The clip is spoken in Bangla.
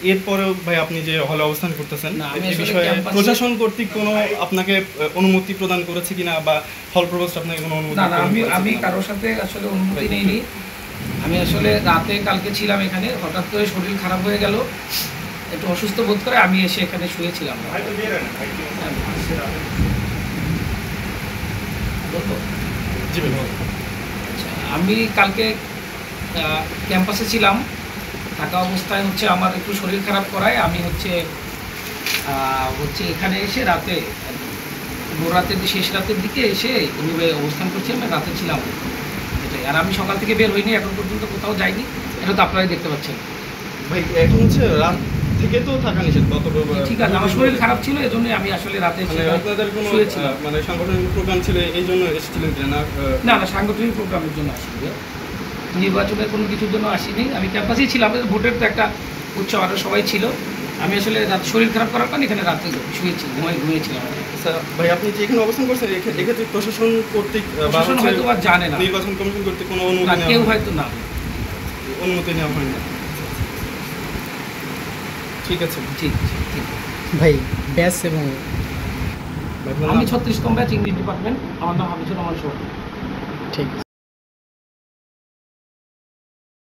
এরপরেও ভাই আপনি যে হলে অবস্থান করতেছেন, না, আমি এই আসলে বিষয়ে ক্যাম্পাসে- প্রশাসন কর্তৃক কোনো আপনাকে অনুমতি প্রদান করেছে কিনা, বা হল প্রভোস্ট আপনাকে কোনো অনুমতি না প্রদান আমি করেছে আমি কিনা? কারোর সাথে আসলে অনুমতি নেইনি। আমি আসলে রাতে কালকে ছিলাম এখানে, হঠাৎ করে শরীর খারাপ হয়ে গেল, একটু অসুস্থ বোধ করে আমি এসে এখানে শুয়েছিলাম। বলবো? জি ভাই বলুন। আচ্ছা, আমি কালকে ক্যাম্পাসে ছিলাম, থাকা অবস্থায় হচ্ছে আমার একটু শরীর খারাপ করায় আমি হচ্ছে এখানে এসে রাতে ভোর রাতের শেষ রাতের দিকে এসে অনুযায়ী অবস্থান করছি, আমি রাতে ছিলাম এটাই। আর আমি সকাল থেকে বের হইনি, এখন পর্যন্ত কোথাও যাইনি, এটা তো আপনারাই দেখতে পাচ্ছেন। ভাই এখন হচ্ছে রাত থেকে তো থাকা নিষেধ গত ঠিক আছে, আমার শরীর খারাপ ছিল, এই জন্যই আমি আসলে রাতে মানে আপনাদের কোনো শুয়েছিলাম। মানে সাংগঠনিক প্রোগ্রাম ছিল এই জন্য এসেছিলেন কিনা না? না না, সাংগঠনিক প্রোগ্রামের জন্য আসিনি, নির্বাচনের কোনো কিছুর জন্য আসিনি, আমি ক্যাম্পাসেই ছিলাম। ভোটের তো একটা উৎসব, আরও সবাই ছিল। আমি আসলে রাত শরীর খারাপ করার কারণে এখানে রাতে শুয়েছি, ঘুমিয়েছিলাম। আচ্ছা ভাই, আপনি যে এখানে অবস্থান করছেন এক্ষেত্রে প্রশাসন কর্তৃক বা প্রশাসন হচ্ছে হয়তো বা জানে না, নির্বাচন কমিশন কর্তৃক কোনো না অনুমতি কেউ নেওয়া হয়তো না। অনুমতি নেওয়া হয় না। ঠিক আছে ঠিক ঠিক। ভাই ব্যাস এবং ভাই, আপনার আমি নাম? 36তম ব্যাচ, ইংলিশ ডিপার্টমেন্ট। আমার নাম হাবিজুর রহমান সোহাগ। ঠিক আছে।